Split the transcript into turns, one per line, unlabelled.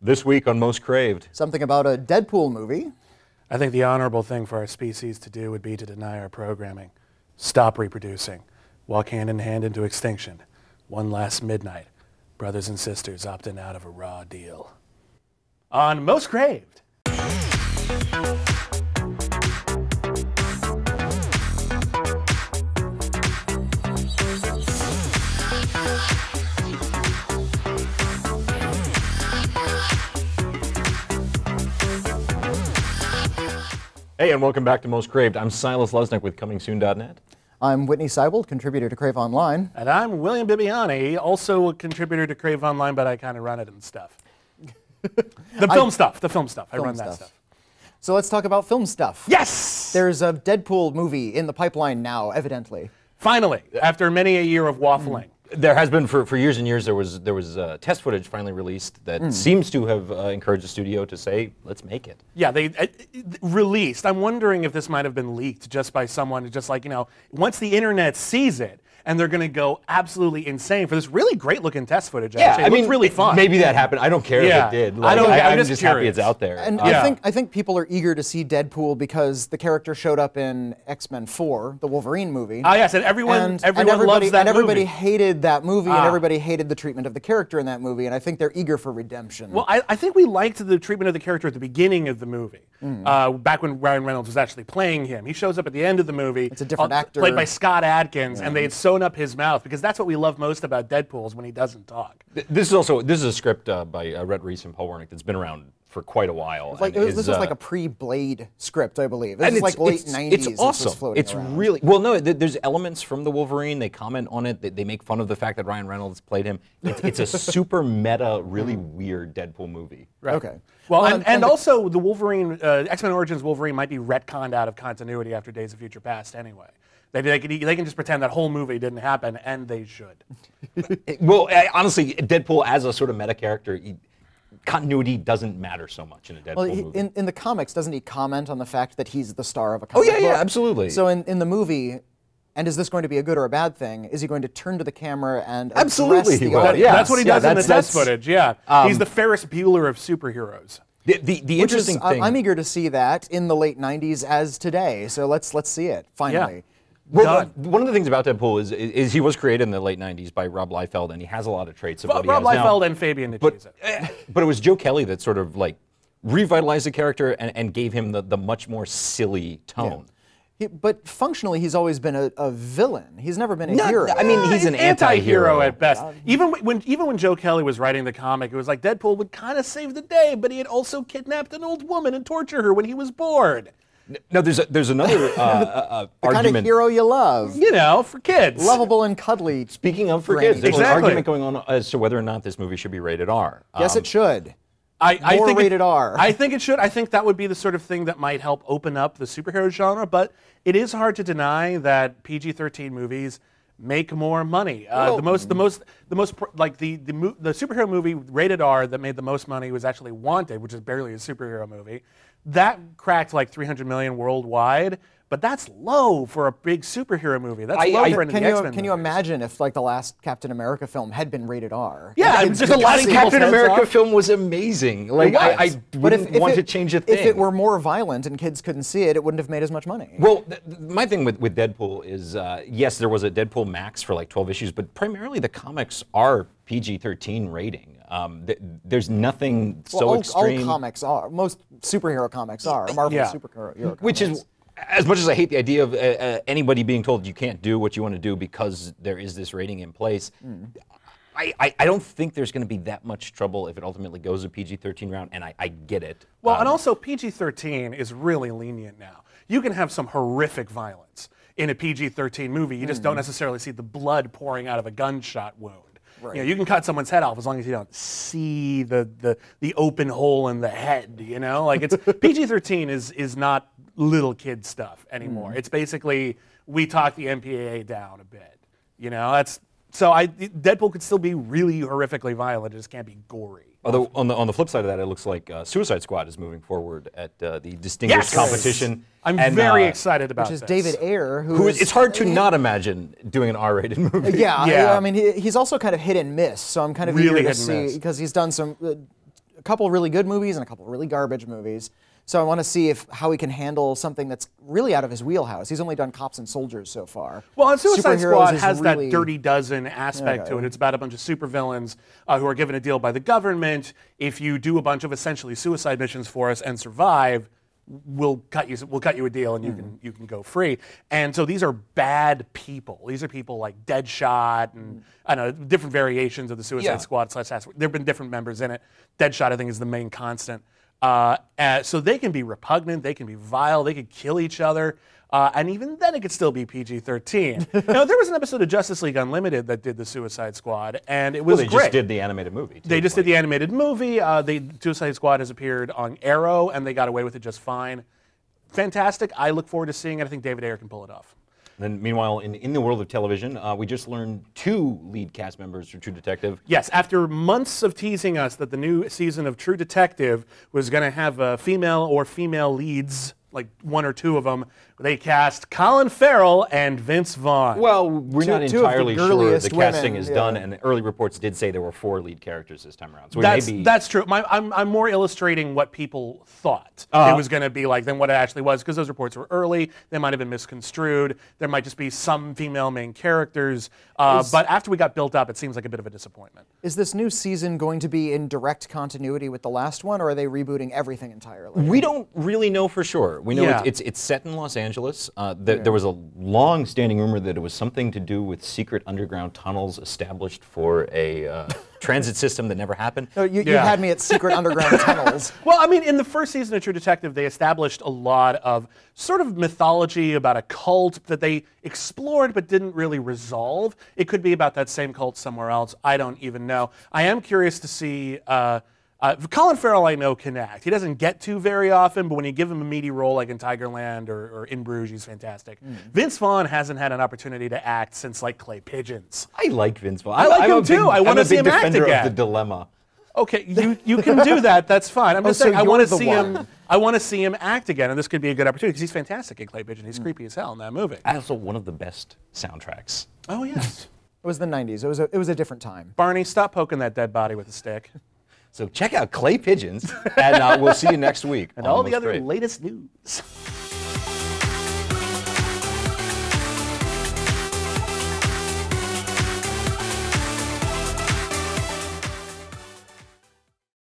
This week on Most Craved.
Something about a Deadpool movie.
I think the honorable thing for our species to do would be to deny our programming. Stop reproducing. Walk hand in hand into extinction. One last midnight. Brothers and sisters opting out of a raw deal. On Most Craved.
Hey, and welcome back to Most Craved. I'm Silas Lesnick with ComingSoon.net.
I'm Whitney Seibold, contributor to Crave Online.
And I'm William Bibbiani, also a contributor to Crave Online, but I kind of run it and stuff. The film stuff. I run that stuff.
So let's talk about film stuff.
Yes!
There's a Deadpool movie in the pipeline now, evidently.
Finally, after many a year of waffling.
There has been, for years and years, there was test footage finally released that seems to have encouraged the studio to say, let's make it.
Yeah, they released. I'm wondering if this might have been leaked just by someone, just like, you know, once the internet sees it, and they're going to go absolutely insane for this really great-looking test footage. Actually.
Yeah, I mean,
it's really fun.
Maybe that happened. I don't care if it did. Like, I'm just happy it's out there.
And I think people are eager to see Deadpool because the character showed up in X-Men 4, the Wolverine movie.
Oh yes, and everyone loves that movie.
And everybody hated that movie, and everybody hated the treatment of the character in that movie, and I think they're eager for redemption.
Well, I think we liked the treatment of the character at the beginning of the movie, back when Ryan Reynolds was actually playing him. He shows up at the end of the movie.
It's a different actor.
Played by Scott Adkins, and they had sewn up his mouth, because that's what we love most about Deadpool is when he doesn't talk.
This is a script by Rhett Reese and Paul Wernick that's been around for quite a while.
This was like a pre-Blade script, I believe. This is like late 90s.
It's awesome. It's really, well, no, there's elements from the Wolverine. They comment on it. They make fun of the fact that Ryan Reynolds played him. It's a super meta, really weird Deadpool movie.
Right.
Okay.
Well, and also the Wolverine, X-Men Origins Wolverine might be retconned out of continuity after Days of Future Past anyway. They can just pretend that whole movie didn't happen, and they should.
Well, honestly, Deadpool as a sort of meta character, continuity doesn't matter so much in a Deadpool movie.
In the comics, doesn't he comment on the fact that he's the star of a comic book?
Yeah, absolutely.
So in the movie, and is this going to be a good or a bad thing? Is he going to turn to the camera and
absolutely
address the audience?
Yeah, that's what he does in the test footage. Yeah, he's the Ferris Bueller of superheroes.
The interesting thing.
I'm eager to see that in the late '90s as today. So let's see it finally.
Yeah.
Well, one of the things about Deadpool is he was created in the late '90s by Rob Liefeld, and he has a lot of traits of what he has now.
Rob Liefeld and Fabian Nicieza.
But it was Joe Kelly that sort of like revitalized the character and gave him the much more silly tone.
Yeah. But functionally, he's always been a villain. He's never been a hero.
I mean, he's an anti-hero
at best. Even when Joe Kelly was writing the comic, it was like Deadpool would kind of save the day, but he had also kidnapped an old woman and tortured her when he was bored.
No, there's another argument.
The kind of hero you love.
You know, for kids.
Lovable and cuddly.
Speaking of for kids, there's an argument going on as to whether or not this movie should be rated R.
Yes, it should.
I think
rated R.
I think it should. I think that would be the sort of thing that might help open up the superhero genre, but it is hard to deny that PG-13 movies make more money. The superhero movie rated R that made the most money was actually Wanted, which is barely a superhero movie. That cracked like 300 million worldwide, but that's low for a big superhero movie. That's low for an X-Men
Can you imagine if like the last Captain America film had been rated R?
Yeah,
the last Captain America film was amazing. Like I wouldn't want to change a thing.
If it were more violent and kids couldn't see it, it wouldn't have made as much money.
Well, my thing with Deadpool is, yes, there was a Deadpool Max for like 12 issues, but primarily the comics are PG-13 rating. There's nothing so extreme.
All comics are. Most superhero comics are. Marvel superhero comics.
Which is, as much as I hate the idea of anybody being told you can't do what you want to do because there is this rating in place, I don't think there's going to be that much trouble if it ultimately goes a PG-13 route, and I get it.
Well, and also PG-13 is really lenient now. You can have some horrific violence in a PG-13 movie. You just don't necessarily see the blood pouring out of a gunshot wound. Right. You know, you can cut someone's head off as long as you don't see the open hole in the head. You know, like it's PG-13 is not little kid stuff anymore. It's basically we talk the MPAA down a bit. You know, Deadpool could still be really horrifically violent. It just can't be gory.
Although on the flip side of that, it looks like Suicide Squad is moving forward at the distinguished competition.
I'm very excited about
this.
Which
is David Ayer,
it's hard to not imagine doing an R-rated movie.
Yeah, I mean he's also kind of hit and miss, so I'm kind of
really
eager to see because he's done some a couple really good movies and a couple really garbage movies. So I want to see how he can handle something that's really out of his wheelhouse. He's only done Cops and Soldiers so far.
Well, and Suicide
Superheroes
Squad
is
has
really-
that Dirty Dozen aspect to it. It's about a bunch of supervillains who are given a deal by the government. If you do a bunch of essentially suicide missions for us and survive, we'll cut you a deal and you can go free. And so these are bad people. These are people like Deadshot and I don't know, different variations of the Suicide Squad / Task Force. There have been different members in it. Deadshot, I think, is the main constant. So they can be repugnant, they can be vile, they could kill each other, and even then it could still be PG-13. Now, there was an episode of Justice League Unlimited that did the Suicide Squad, and it was
Well, they
great.
just did the animated movie.
They just did the animated movie. The Suicide Squad has appeared on Arrow, and they got away with it just fine. Fantastic. I look forward to seeing it. I think David Ayer can pull it off.
Then, meanwhile, in the world of television, we just learned 2 lead cast members for True Detective.
Yes, after months of teasing us that the new season of True Detective was going to have female or female leads, like 1 or 2 of them, they cast Colin Farrell and Vince Vaughn.
Well, we're not
two of the
entirely sure the
girliest
casting
women,
is
yeah.
done, and early reports did say there were 4 lead characters this time around. So we may be...
That's true. I'm more illustrating what people thought it was going to be like than what it actually was, because those reports were early. They might have been misconstrued. There might just be some female main characters. But after we got built up, it seems like a bit of a disappointment.
Is this new season going to be in direct continuity with the last one, or are they rebooting everything entirely?
We don't really know for sure. We know
Yeah.
it's set in Los Angeles. There was a long-standing rumor that it was something to do with secret underground tunnels established for a transit system that never happened.
No, you
Yeah.
had me at secret underground tunnels.
Well, I mean, in the first season of True Detective, they established a lot of sort of mythology about a cult that they explored but didn't really resolve. It could be about that same cult somewhere else. I don't even know. I am curious to see... Colin Farrell, I know, can act. He doesn't get to very often, but when you give him a meaty role like in Tigerland or In Bruges, he's fantastic. Vince Vaughn hasn't had an opportunity to act since like Clay Pigeons.
I like Vince Vaughn.
I like
I'm
him
a big-
too. I wanna
I'm a
see
big
him act
defender
again.
of The Dilemma.
Okay, you can do that. That's fine. I'm just
so
saying I want
you're
to
the
see
one.
him. I want to see him act again, and this could be a good opportunity because he's fantastic in Clay Pigeon. He's creepy as hell in that movie.
Also, one of the best soundtracks.
Oh yes.
It was the 90s. It was a different time.
Barney, stop poking that dead body with a stick.
So check out Clay Pigeons, and we'll see you next week.
And
on
all the
Most
other
Great.
latest news.